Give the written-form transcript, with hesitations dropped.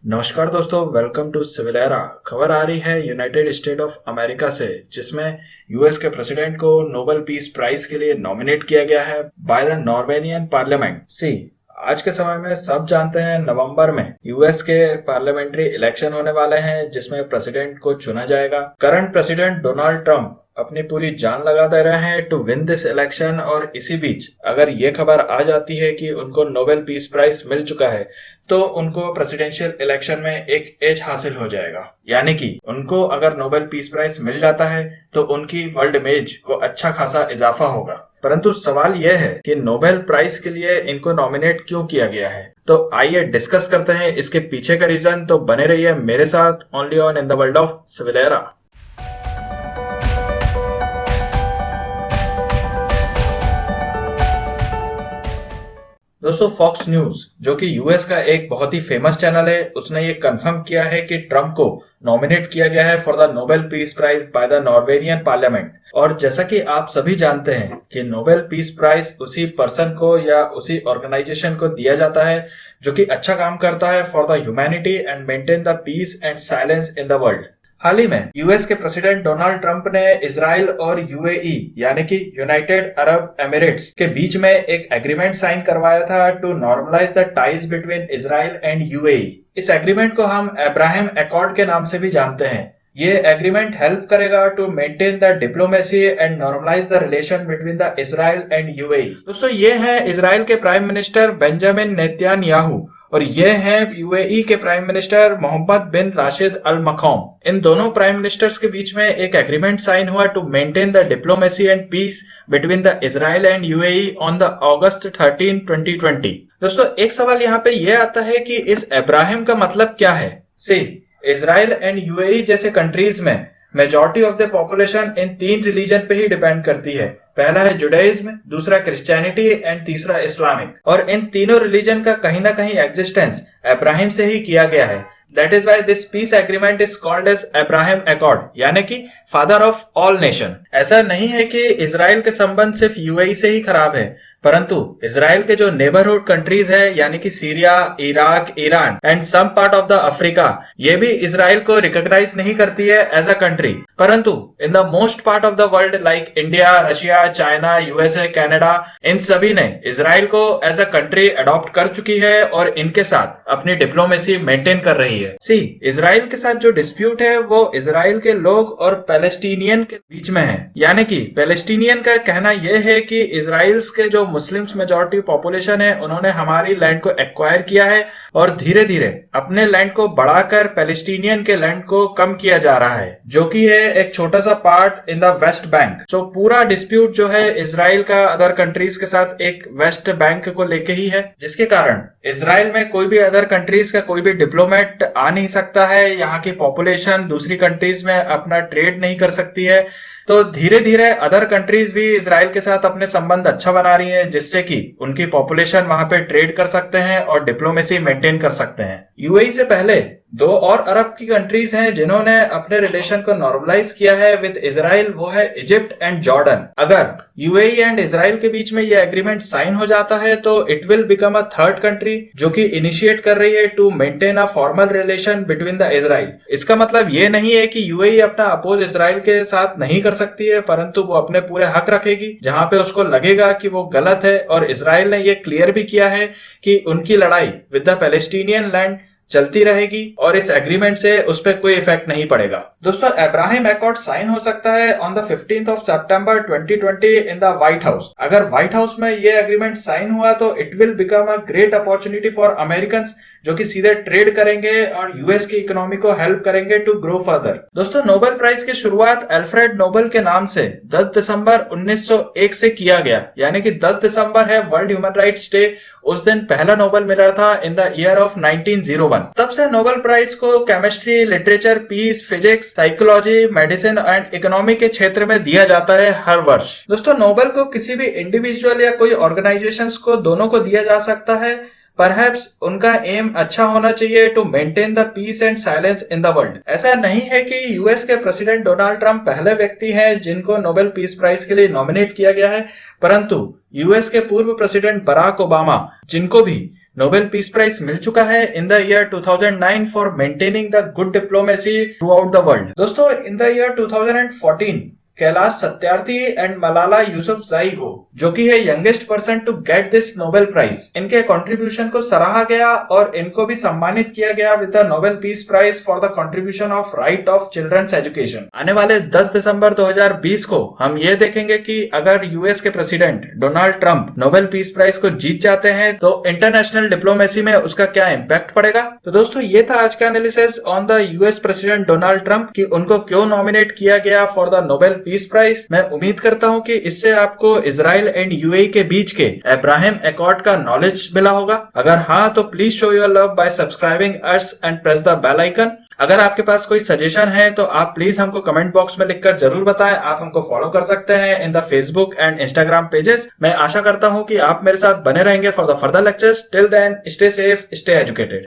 नमस्कार दोस्तों, welcome to civil era. खबर आ रही है यूनाइटेड स्टेट ऑफ अमेरिका से, जिसमें यूएस के प्रेसिडेंट को नोबेल पीस प्राइज के लिए नॉमिनेट किया गया है बाय द नॉर्वेनियन पार्लियामेंट। आज के समय में सब जानते हैं नवंबर में यूएस के पार्लियामेंट्री इलेक्शन होने वाले हैं, जिसमें प्रेसिडेंट को चुना जाएगा। करंट प्रेसिडेंट डोनाल्ड ट्रंप अपनी पूरी जान लगा दे रहे हैं टू विन दिस इलेक्शन, और इसी बीच अगर ये खबर आ जाती है कि उनको नोबेल पीस प्राइज मिल चुका है तो उनको प्रेसिडेंशियल इलेक्शन में एक एज हासिल हो जाएगा। यानी कि उनको अगर नोबेल पीस प्राइज मिल जाता है तो उनकी वर्ल्ड इमेज को अच्छा खासा इजाफा होगा। परंतु सवाल यह है कि नोबेल प्राइज के लिए इनको नॉमिनेट क्यों किया गया है। तो आइए डिस्कस करते हैं इसके पीछे का रीजन। तो बने रहिए मेरे साथ only on in the world of civil era. दोस्तों, फॉक्स न्यूज जो कि यूएस का एक बहुत ही फेमस चैनल है, उसने ये कंफर्म किया है कि ट्रंप को नॉमिनेट किया गया है for the Nobel peace prize by the Norwegian parliament. और जैसा कि आप सभी जानते हैं कि नोबेल पीस प्राइज उसी पर्सन को या उसी ऑर्गेनाइजेशन को दिया जाता है जो कि अच्छा काम करता है for the humanity and maintain the peace and silence in the world. हाल ही में यूएस के प्रेसिडेंट डोनाल्ड ट्रंप ने इजराइल और यूएई यानी कि यूनाइटेड अरब एमिरेट्स के बीच में एक एग्रीमेंट साइन करवाया था to normalise the ties between Israel and UAE. इस एग्रीमेंट को हम अब्राहम एकॉर्ड के नाम से भी जानते हैं। ये एग्रीमेंट हेल्प करेगा to maintain the diplomacy and normalise the relation between the Israel and UAE. दोस्तों, ये है इजराइल के प्राइम मिनिस्टर बेंजामिन नेतन्याहू और ये है यूएई के prime minister Mohammed bin Rashid Al Maktoum. इन दोनों प्राइम मिनिस्टर्स के बीच में एक एग्रीमेंट साइन हुआ to maintain the diplomacy and peace between the Israel and UAE on the August 13, 2020। दोस्तों, एक सवाल यहाँ पे ये आता है कि इस अब्राहम का मतलब क्या है। इजराइल एंड यूएई जैसे कंट्रीज में majority of the population in तीन रिलीजन पे ही डिपेंड करती है। पहला है जुडाइज्म, दूसरा क्रिश्चियनिटी एंड तीसरा इस्लामिक। और इन तीनों रिलीजन का कहीं ना कहीं एग्जिस्टेंस अब्राहम से ही किया गया है। That is why this peace agreement is called as Abraham accord, यानी कि फादर ऑफ ऑल नेशन। ऐसा नहीं है कि इजराइल के संबंध सिर्फ यूएई से ही खराब है, परंतु इजराइल के जो नेबरहुड कंट्रीज है यानी कि Syria, Iraq, Iran and some part of the Africa, ये भी इजराइल को रिकॉग्नाइज नहीं करती है एज अ कंट्री। परंतु in the most part of the world like India, Russia, China, USA, Canada, इन सभी ने इजराइल को एज अ कंट्री अडॉप्ट कर चुकी है और इनके साथ अपनी डिप्लोमेसी मेंटेन कर रही है। इजराइल के साथ जो डिस्प्यूट है वो इजराइल के लोग और पैलेस्टीनियन के बीच में है। यानी कि पैलेस्टीनियन का कहना यह है कि इजराइल के जो मुस्लिम्स मेजॉरिटी पॉपुलेशन है, उन्होंने हमारी लैंड को एक्वायर किया है और धीरे धीरे अपने लैंड को बढ़ाकर पैलेस्टीनियन के लैंड को कम किया जा रहा है, जो कि है एक छोटा सा part in the West Bank. So पूरा डिस्प्यूट जो है इजराइल का अदर कंट्रीज के साथ एक वेस्ट बैंक को लेके ही है, जिसके कारण इजराइल में कोई भी अदर कंट्रीज का कोई भी डिप्लोमेट आ नहीं सकता है। यहाँ की पॉपुलेशन दूसरी कंट्रीज में अपना ट्रेड नहीं कर सकती है। तो धीरे धीरे अदर कंट्रीज भी इजराइल के साथ अपने संबंध अच्छा बना रही है, जिससे कि उनकी पॉपुलेशन वहां पे ट्रेड कर सकते हैं और डिप्लोमेसी मेंटेन कर सकते हैं। यूएई से पहले दो और अरब की कंट्रीज हैं जिन्होंने अपने रिलेशन को नॉर्मलाइज किया है विद इजराइल, वो है इजिप्ट एंड जॉर्डन। अगर यूएई एंड इजराइल के बीच में ये एग्रीमेंट साइन हो जाता है तो it will become a third country जो कि इनिशिएट कर रही है to maintain a formal relation between the Israel. इसका मतलब ये नहीं है कि यूएई अपना अपोज इजराइल के साथ नहीं कर सकती है, परंतु वो अपने पूरे हक रखेगी जहां पे उसको लगेगा कि वो गलत है। और इजराइल ने ये क्लियर भी किया है कि उनकी लड़ाई विद द पैलेस्टीनियन लैंड चलती रहेगी और इस एग्रीमेंट से उस पर कोई इफेक्ट नहीं पड़ेगा। दोस्तों, अब्राहम एकॉर्ड साइन हो सकता है on the 15th of September 2020 in the white house. अगर व्हाइट हाउस में ये एग्रीमेंट साइन हुआ तो it will become a great opportunity for Americans जो कि सीधे ट्रेड करेंगे और यूएस की इकोनॉमी को हेल्प करेंगे टू ग्रो फर्दर। दोस्तों, नोबेल प्राइज की शुरुआत अल्फ्रेड नोबेल के नाम से 10 दिसंबर 1901 से किया गया, यानी कि 10 दिसंबर है वर्ल्ड ह्यूमन राइट्स डे। उस दिन पहला नोबेल मिला था इन द ईयर ऑफ 1901। तब से नोबेल प्राइज को chemistry, literature, peace, physics, psychology, medicine and economy के क्षेत्र में दिया जाता है हर वर्ष। दोस्तों, नोबेल को किसी भी इंडिविजुअल या कोई ऑर्गेनाइजेशंस को, दोनों को दिया जा सकता है। परहैप्स उनका एम अच्छा होना चाहिए to maintain the peace and silence in the world. ऐसा नहीं है कि यूएस के प्रेसिडेंट डोनाल्ड ट्रंप पहले व्यक्ति हैं जिनको नोबेल पीस प्राइज के लिए नॉमिनेट किया गया है, परंतु यूएस के पूर्व प्रेसिडेंट बराक ओबामा, जिनको भी नोबेल पीस प्राइज मिल चुका है in the year 2009 for maintaining the good diplomacy throughout the world. दोस्तों, in the year 2014 Kailash Satyarthi and Malala Yousafzai को, जो कि है youngest person to get this Nobel prize, इनके कंट्रीब्यूशन को सराहा गया और इनको भी सम्मानित किया गया with the Nobel peace prize for the contribution of right of children's education. आने वाले 10 दिसंबर 2020 को हम ये देखेंगे कि अगर यूएस के president Donald Trump Nobel peace prize को जीत जाते हैं तो इंटरनेशनल डिप्लोमेसी में उसका क्या इम्पैक्ट पड़ेगा। तो दोस्तों, ये था आज का analysis on the US president Donald Trump कि उनको क्यों नॉमिनेट किया गया for the Nobel peace prize. मैं उम्मीद करता हूं कि इससे आपको इजराइल एंड यूएई के बीच के अब्राहम एकॉर्ड का नॉलेज मिला होगा। अगर हाँ, तो please show your love by subscribing us and press the bell icon. अगर आपके पास कोई सजेशन है तो आप प्लीज हमको कमेंट बॉक्स में लिखकर जरूर बताएं। आप हमको फॉलो कर सकते हैं in the Facebook and Instagram pages. मैं आशा करता हूं कि आप मेरे साथ बने रहेंगे for the further lectures. Till then, stay safe, stay educated.